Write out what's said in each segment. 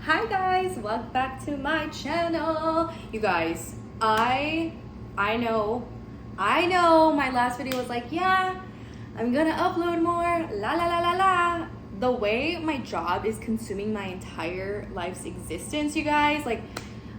Hi guys, welcome back to my channel. You guys, I know my last video was like, yeah, I'm gonna upload more, la la la la la. The way my job is consuming my entire life's existence, you guys, like,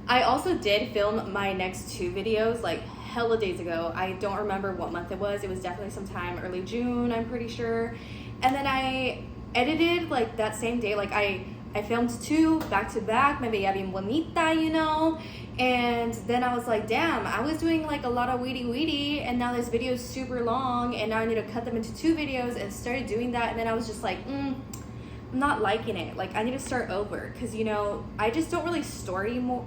I also did film my next two videos like hella days ago. I don't remember what month it was. It was definitely sometime early June, I'm pretty sure. And then I edited like that same day, like I filmed two back to back, me veía bien bonita, you know? And then I was like, damn, I was doing like a lot of weedy, and now this video is super long, and now I need to cut them into two videos, and started doing that. And then I was just like, I'm not liking it. Like, I need to start over, because, you know, I just don't really storyboard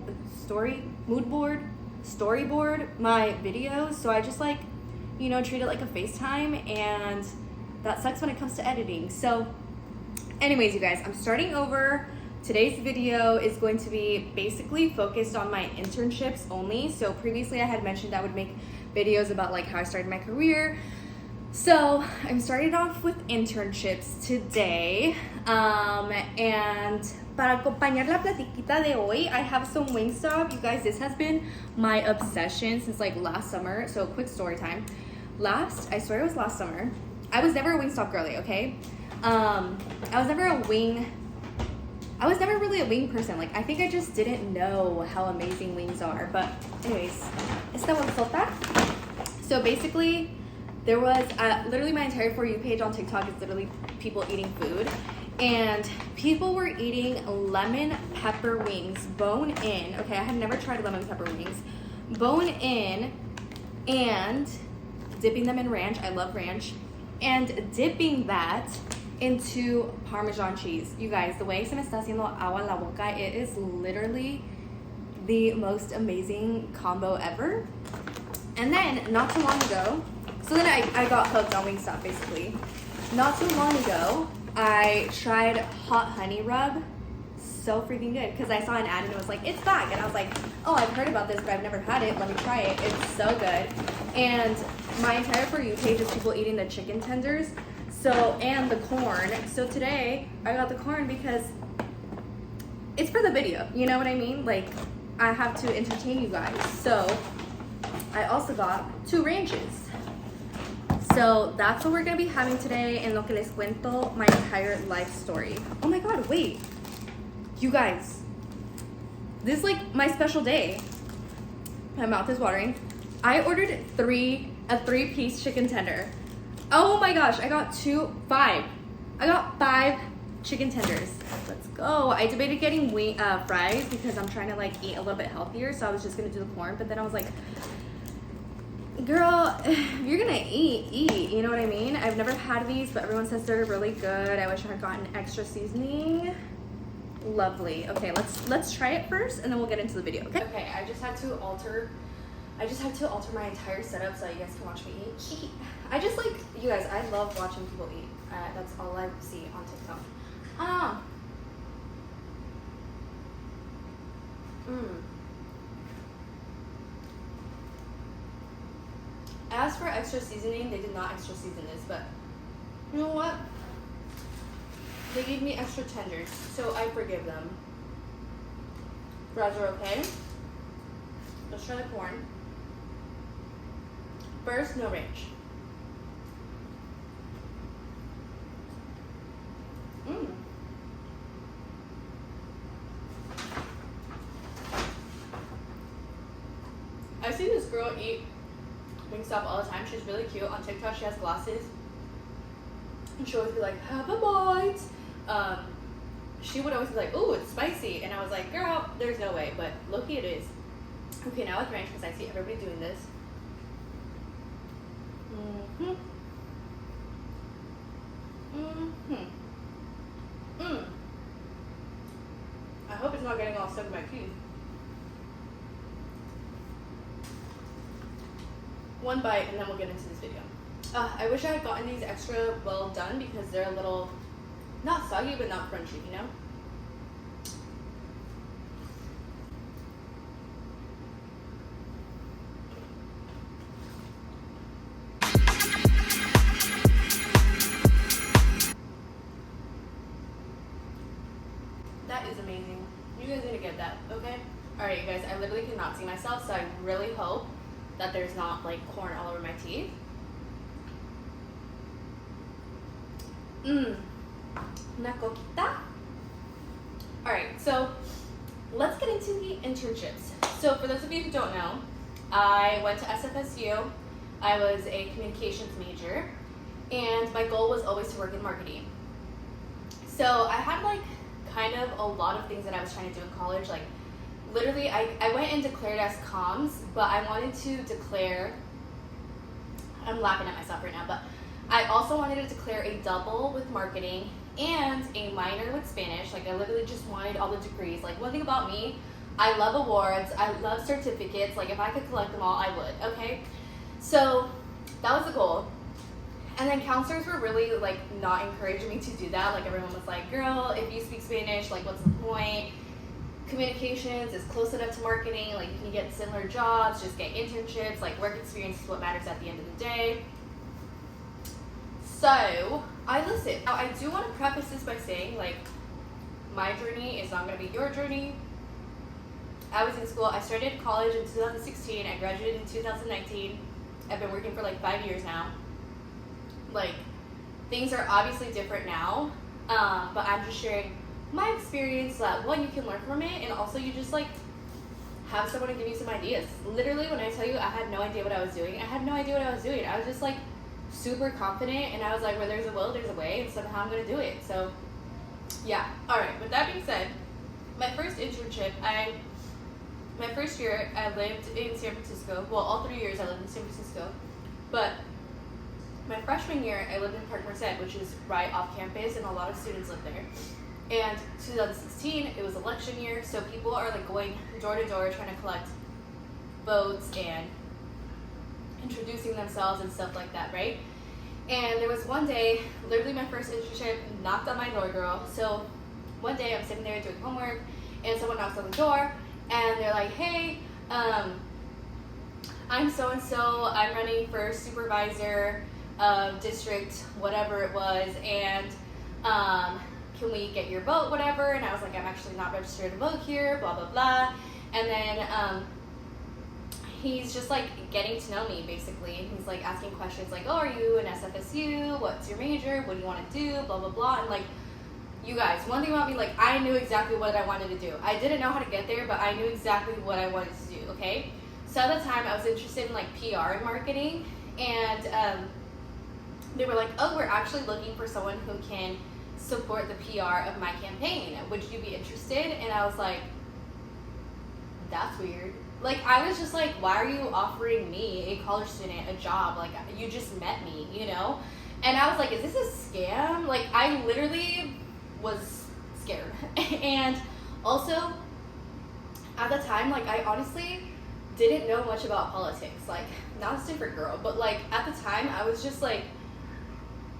my videos. So I just, like, you know, treat it like a FaceTime, and that sucks when it comes to editing. So anyways, you guys, I'm starting over. Today's video is going to be basically focused on my internships only. So previously I had mentioned I would make videos about like how I started my career. So I'm starting off with internships today. And para acompañar la platiquita de hoy, I have some Wingstop. You guys, this has been my obsession since like last summer. So quick story time. I swear it was last summer. I was never a Wingstop girly, okay? I was never really a wing person. Like, I think I just didn't know how amazing wings are. But anyways, esta bolsota. So basically, there was literally my entire For You page on TikTok is literally people eating food, and people were eating lemon pepper wings, bone in. Okay, I had never tried lemon pepper wings, bone in, and dipping them in ranch. I love ranch, and dipping that into Parmesan cheese. You guys, the way se me está haciendo agua en la boca, it is literally the most amazing combo ever. And then not too long ago, so then I got hooked on Wingstop basically. Not too long ago, I tried hot honey rub. So freaking good, because I saw an ad and it was like, it's back, and I was like, oh, I've heard about this but I've never had it, let me try it. It's so good. And my entire For You page is people eating the chicken tenders, so, and the corn. So today I got the corn because it's for the video, you know what I mean? Like, I have to entertain you guys. So I also got two ranches. So that's what we're gonna be having today, en lo que les cuento my entire life story. Oh my god, wait. You guys, this is like my special day. My mouth is watering. I ordered a three-piece chicken tender. Oh my gosh, I got five. I got 5 chicken tenders. Let's go. I debated getting fries because I'm trying to like eat a little bit healthier, so I was just gonna do the corn, but then I was like, girl, if you're gonna eat, you know what I mean? I've never had these, but everyone says they're really good. I wish I had gotten extra seasoning. Lovely. Okay, let's try it first, and then we'll get into the video. Okay, I just had to alter my entire setup so you guys can watch me eat. I just like, you guys, I love watching people eat. That's all I see on TikTok. As for extra seasoning, they did not extra season this, but you know what? They gave me extra tenders, so I forgive them. Fries are okay. Let's try the corn. First, no ranch. I see this girl eat Wingstop all the time. She's really cute. On TikTok, she has glasses. And she'll always be like, have a bite. She would always be like, ooh, it's spicy. And I was like, girl, there's no way. But low-key it is. Okay, now with ranch, because I see everybody doing this. I hope it's not getting all stuck in my teeth. One bite, and then we'll get into this video. I wish I had gotten these extra well done because they're a little, not soggy, but not crunchy, you know? That is amazing. You guys need to get that, okay? Alright, you guys, I literally cannot see myself, so I really hope that there's not like corn all over my teeth. Una coquita. Alright, so let's get into the internships. So for those of you who don't know, I went to SFSU. I was a communications major, and my goal was always to work in marketing. So I had like kind of a lot of things that I was trying to do in college. Like literally, I went and declared as comms, but I wanted to declare, I'm laughing at myself right now, but I also wanted to declare a double with marketing and a minor with Spanish. Like I literally just wanted all the degrees. Like one thing about me, I love awards, I love certificates. Like if I could collect them all, I would, okay? So that was the goal. And then counselors were really like not encouraging me to do that. Like everyone was like, girl, if you speak Spanish, like what's the point? Communications is close enough to marketing, like you can get similar jobs, just get internships, like work experience is what matters at the end of the day. So I listened. Now I do want to preface this by saying like my journey is not going to be your journey. I was in school, I started college in 2016, I graduated in 2019. I've been working for like 5 years now. Like things are obviously different now, but I'm just sharing my experience that one, you can learn from it, and also you just like have someone to give you some ideas. Literally when I tell you I had no idea what I was doing, I was just like super confident, and I was like, where there's a will, there's a way, and somehow I'm gonna do it. So yeah. Alright, with that being said, my first internship, my first year I lived in San Francisco. Well, all 3 years I lived in San Francisco, but my freshman year I lived in Park Merced, which is right off campus, and a lot of students live there. And 2016, it was election year, so people are like going door to door trying to collect votes and introducing themselves and stuff like that, right? And there was one day, literally my first internship, knocked on my door, girl. So one day I'm sitting there doing homework, and someone knocks on the door, and they're like, hey, I'm so-and-so, I'm running for supervisor of district, whatever it was, and can we get your vote, whatever? And I was like, I'm actually not registered to vote here, blah, blah, blah. And then he's just like getting to know me basically. And he's like asking questions like, oh, are you an SFSU? What's your major? What do you want to do? Blah, blah, blah. And like, you guys, one thing about me, like I knew exactly what I wanted to do. I didn't know how to get there, but I knew exactly what I wanted to do, okay? So at the time I was interested in like PR and marketing, and they were like, oh, we're actually looking for someone who can support the PR of my campaign. Would you be interested? And I was like, that's weird. Like, I was just like, why are you offering me, a college student, a job? Like, you just met me, you know? And I was like, is this a scam? Like, I literally was scared. And also, at the time, like, I honestly didn't know much about politics. Like, not a different girl, but like, at the time, I was just like,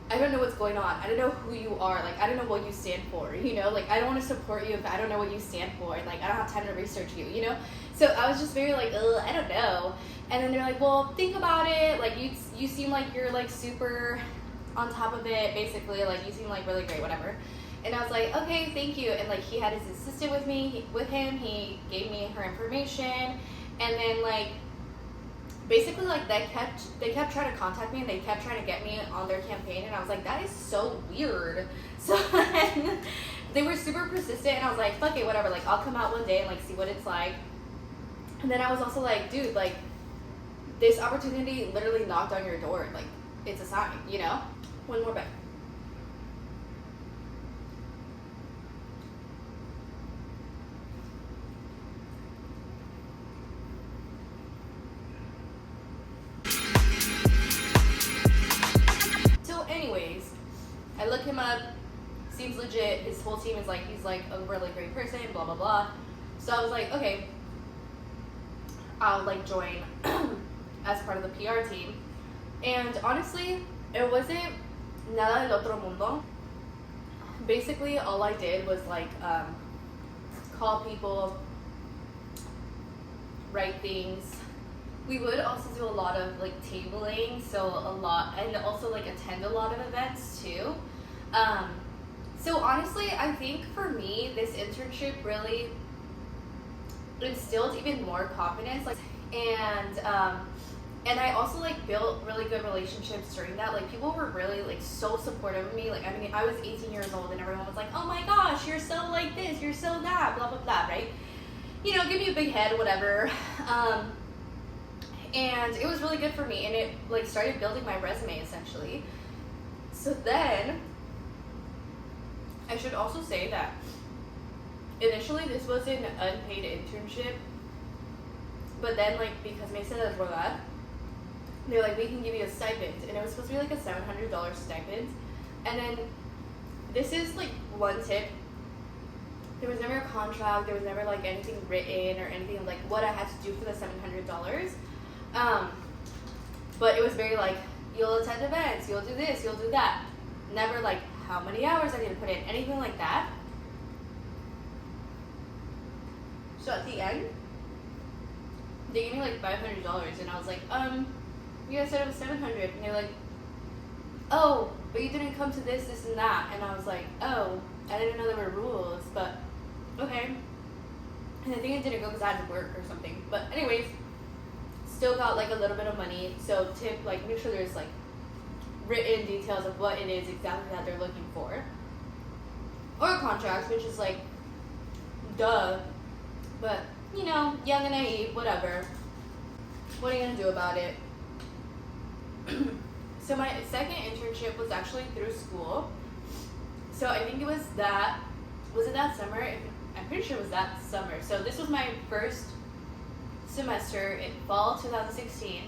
I don't know what's going on. I don't know who you are. Like, I don't know what you stand for, you know? Like, I don't want to support you if I don't know what you stand for. And, like, I don't have time to research you, you know? So I was just very like, ugh, I don't know. And then they're like, well, think about it. Like, you seem like you're, like, super on top of it, basically. Like, you seem, like, really great, whatever. And I was like, okay, thank you. And, like, he had his assistant with me, with him. He gave me her information. And then, like, basically, like, they kept trying to contact me, and they kept trying to get me on their campaign, and I was like, that is so weird. So then they were super persistent, and I was like, fuck it, whatever, like, I'll come out one day and, like, see what it's like. And then I was also like, dude, like, this opportunity literally knocked on your door. Like, it's a sign, you know? One more bite. I look him up, seems legit, his whole team is like, he's like a really great person, blah, blah, blah. So I was like, okay, I'll like join as part of the PR team. And honestly, it wasn't nada del otro mundo. Basically, all I did was like call people, write things. We would also do a lot of like tabling, so a lot, and also like attend a lot of events too. So honestly, I think for me, this internship really instilled even more confidence. Like, and I also like built really good relationships during that. Like people were really like so supportive of me. Like I mean, I was 18 years old and everyone was like, "Oh my gosh, you're so like this, you're so that, blah blah blah," right? You know, give me a big head, whatever. And it was really good for me, and it like started building my resume essentially. So then, I should also say that initially this was an unpaid internship, but then like because me se las rogar, they were like, we can give you a stipend, and it was supposed to be like a $700 stipend. And then this is like one tip: there was never a contract, there was never like anything written or anything like what I had to do for the $700. But it was very like, you'll attend events, you'll do this, you'll do that. Never like how many hours I need to put in, anything like that. So at the end, they gave me like $500, and I was like, you guys said it was $700, and they're like, oh, but you didn't come to this, and that, and I was like, oh, I didn't know there were rules, but okay. And I think I didn't go because I had to work or something, but anyways, still got like a little bit of money. So tip, like make sure there's like written details of what it is exactly that they're looking for, or a contract, which is like duh, but you know, young and naive, whatever. What are you gonna do about it? So my second internship was actually through school. So I think it was that, was it that summer? I'm pretty sure it was that summer. So this was my first semester in fall 2016.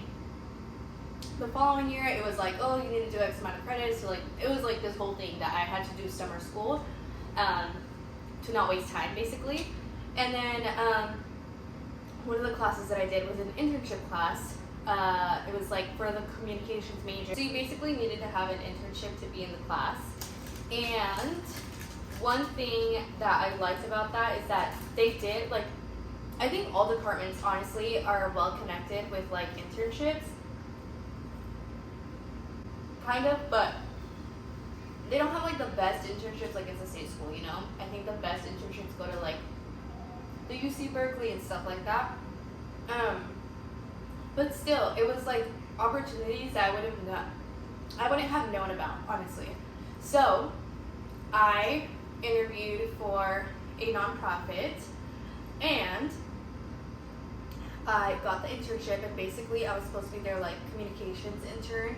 The following year, it was like, oh, you need to do X amount of credits. So like, it was like this whole thing that I had to do summer school to not waste time, basically. And then one of the classes that I did was an internship class. It was like for the communications major. So you basically needed to have an internship to be in the class. And one thing that I liked about that is that they did like, I think all departments honestly are well connected with like internships. Kind of, but they don't have like the best internships like it's a state school, you know? I think the best internships go to like the UC Berkeley and stuff like that. But still, it was like opportunities that I wouldn't have known about, honestly. So I interviewed for a nonprofit, and I got the internship, and basically I was supposed to be their like communications intern.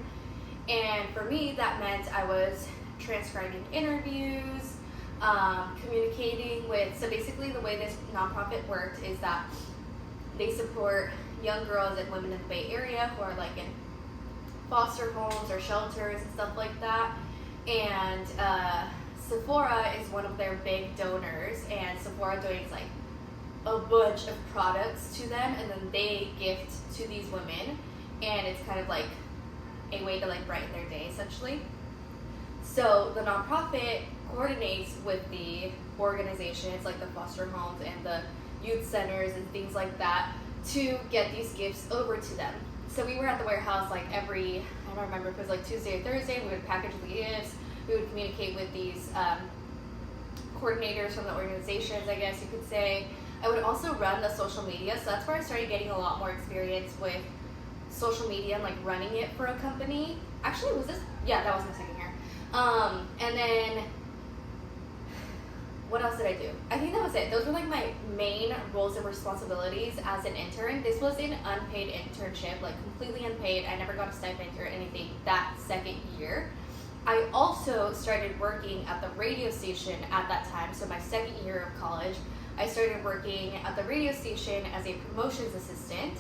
And for me, that meant I was transcribing interviews, communicating with, so basically the way this nonprofit worked is that they support young girls and women in the Bay Area who are like in foster homes or shelters and stuff like that. And Sephora is one of their big donors, and Sephora donates like a bunch of products to them, and then they gift to these women, and it's kind of like a way to like brighten their day essentially. So the nonprofit coordinates with the organizations like the foster homes and the youth centers and things like that to get these gifts over to them. So we were at the warehouse like every, I don't remember if it was like Tuesday or Thursday, we would package the gifts, we would communicate with these coordinators from the organizations, I guess you could say. I would also run the social media, so that's where I started getting a lot more experience with social media and like running it for a company. Actually, was this? Yeah, that was my second year. And then what else did I do? I think that was it. Those were like my main roles and responsibilities as an intern. This was an unpaid internship, like completely unpaid. I never got a stipend or anything that second year. I also started working at the radio station at that time. So my second year of college, I started working at the radio station as a promotions assistant.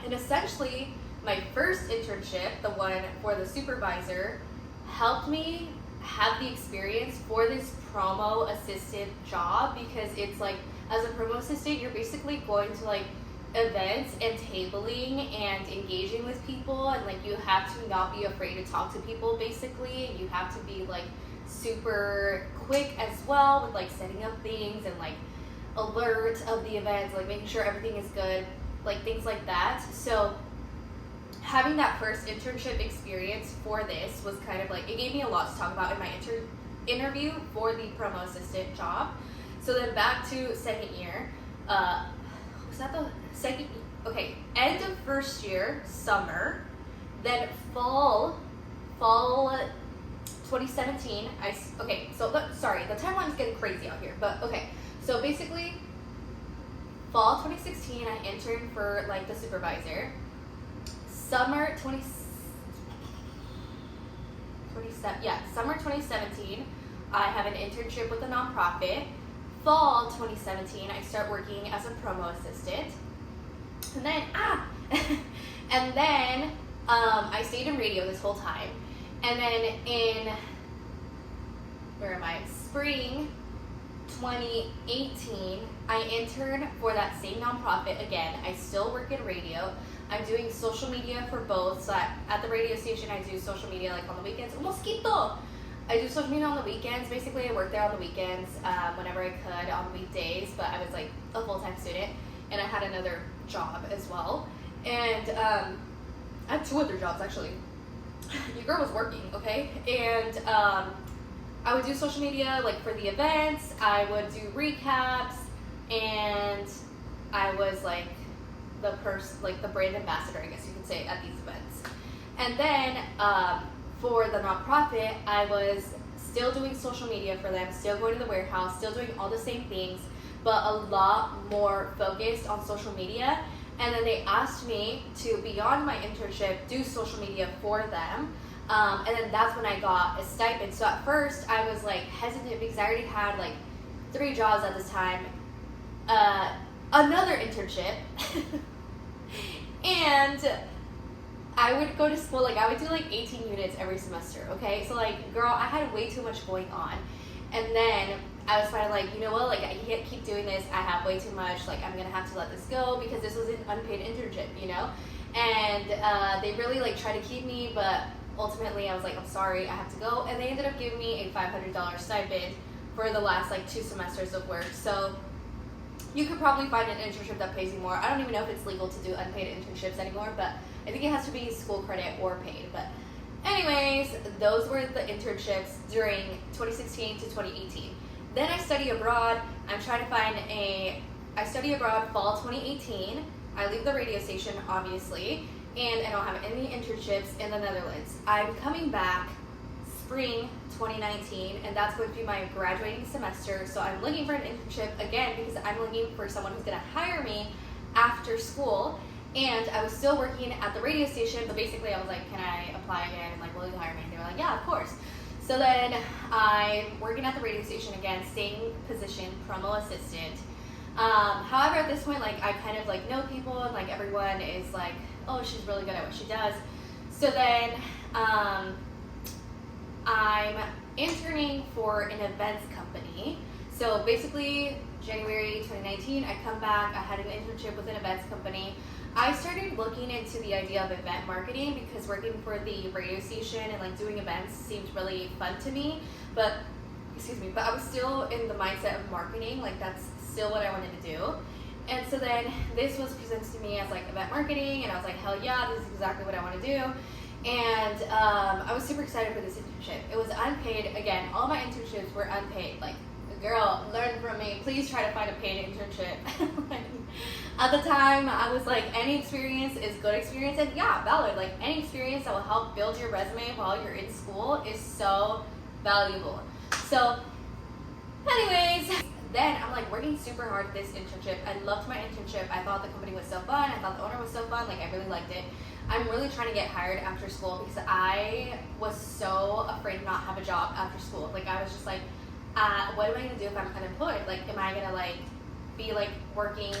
And essentially, my first internship, the one for the supervisor, helped me have the experience for this promo assistant job, because it's like, as a promo assistant, you're basically going to like events and tabling and engaging with people, and like you have to not be afraid to talk to people basically, and you have to be like super quick as well with like setting up things and like alert of the events, like making sure everything is good, like things like that. So having that first internship experience for this was kind of like, it gave me a lot to talk about in my interview for the promo assistant job. So then back to second year, that the second, okay, end of first year, summer, then fall 2017, okay, so sorry, the timeline's getting crazy out here, but okay, so basically, fall 2016, I interned for like the supervisor. Summer 2017, I have an internship with a nonprofit. Fall 2017, I start working as a promo assistant. And then, and then I stayed in radio this whole time. And then in, spring 2018, I interned for that same nonprofit again. I still work in radio. I'm doing social media for both. So at the radio station, I do social media like on the weekends. Mosquito! I do social media on the weekends. Basically, I work there on the weekends whenever I could on weekdays, but I was like a full-time student, and I had another job as well. And I had 2 other jobs actually. Your girl was working, okay? And I would do social media like for the events. I would do recaps, and I was like the brand ambassador, I guess you could say, at these events. And then for the nonprofit, I was still doing social media for them, still going to the warehouse, still doing all the same things, but a lot more focused on social media. And then they asked me to, beyond my internship, do social media for them. And then that's when I got a stipend. So at first I was like hesitant because I already had like 3 jobs at this time, another internship, and I would go to school, like I would do like 18 units every semester, okay? So like, girl, I had way too much going on. And then I was finally like, you know what, like I can't keep doing this. I have way too much, like I'm gonna have to let this go because this was an unpaid internship, you know? And they really like tried to keep me, but ultimately I was like, I'm sorry, I have to go. And they ended up giving me a $500 stipend for the last like 2 semesters of work. So you could probably find an internship that pays you more. I don't even know if it's legal to do unpaid internships anymore, but I think it has to be school credit or paid. But anyways, those were the internships during 2016 to 2018. Then I study abroad. I study abroad fall 2018. I leave the radio station, obviously, and I don't have any internships in the Netherlands. I'm coming back spring 2019, and that's going to be my graduating semester. So I'm looking for an internship again because I'm looking for someone who's going to hire me after school. And I was still working at the radio station, but basically I was like, can I apply again? And like, will you hire me? And they were like, yeah, of course. So then I'm working at the radio station again, same position, promo assistant. However, at this point, like I kind of like know people, and like everyone is like, oh, she's really good at what she does. So then I'm interning for an events company. So basically, January 2019, I come back, I had an internship with an events company. I started looking into the idea of event marketing because working for the radio station and like doing events seemed really fun to me, but I was still in the mindset of marketing, like that's still what I wanted to do. And so then this was presented to me as like event marketing, and I was like, hell yeah, this is exactly what I want to do. And I was super excited for this internship. It was unpaid. Again, all my internships were unpaid. Like, girl, learn from me. Please try to find a paid internship. At the time, I was like, any experience is good experience. And yeah, valid. Like, any experience that will help build your resume while you're in school is so valuable. So, anyways, then I'm like working super hard at this internship. I loved my internship. I thought the company was so fun. I thought the owner was so fun. Like, I really liked it. I'm really trying to get hired after school because I was so afraid to not have a job after school. Like, I was just like, what am I gonna do if I'm unemployed? Like, am I gonna like be like working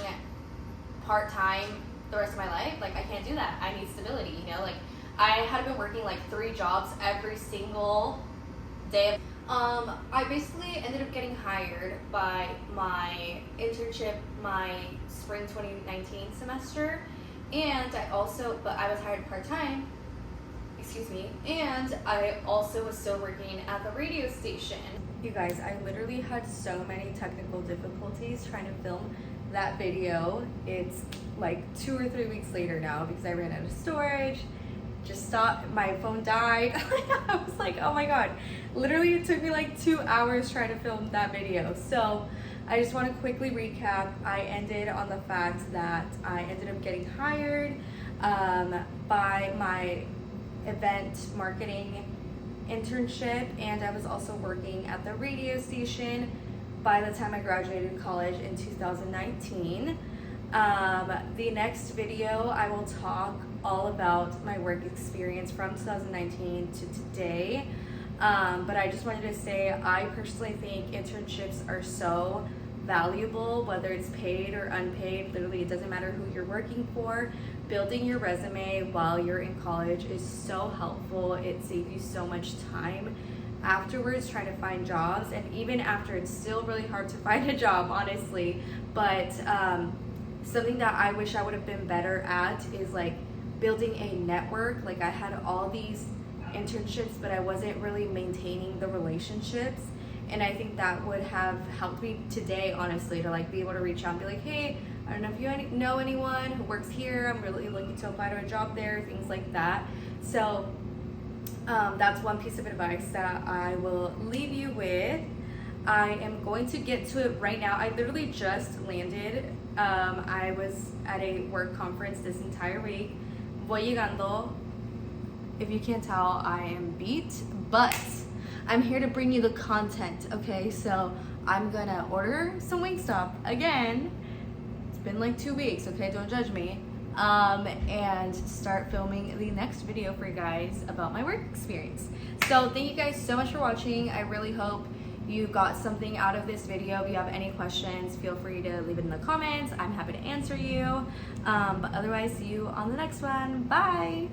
part-time the rest of my life? Like, I can't do that. I need stability, you know? Like, I had been working like 3 jobs every single day. I basically ended up getting hired by my internship my spring 2019 semester, and I was hired part-time, and I also was still working at the radio station. You guys, I literally had so many technical difficulties trying to film that video. It's like 2 or 3 weeks later now because I ran out of storage, just stopped, my phone died. I was like, oh my god. Literally, it took me like 2 hours trying to film that video. So I just want to quickly recap. I ended on the fact that I ended up getting hired by my event marketing internship, and I was also working at the radio station by the time I graduated college in 2019. The next video I will talk all about my work experience from 2019 to today, but I just wanted to say I personally think internships are so valuable, whether it's paid or unpaid. Literally, it doesn't matter who you're working for. Building your resume while you're in college is so helpful. It saves you so much time afterwards trying to find jobs, and even after, it's still really hard to find a job, honestly. But something that I wish I would have been better at is like building a network. Like, I had all these internships, but I wasn't really maintaining the relationships. And I think that would have helped me today, honestly, to like be able to reach out and be like, hey, I don't know if you know anyone who works here. I'm really looking to apply to a job there, things like that. So that's one piece of advice that I will leave you with. I am going to get to it right now. I literally just landed. I was at a work conference this entire week. Voy llegando. If you can't tell, I am beat, but I'm here to bring you the content, okay? So I'm gonna order some Wingstop again. It's been like 2 weeks, okay? Don't judge me. And start filming the next video for you guys about my work experience. So thank you guys so much for watching. I really hope you got something out of this video. If you have any questions, feel free to leave it in the comments. I'm happy to answer you. But otherwise, see you on the next one. Bye.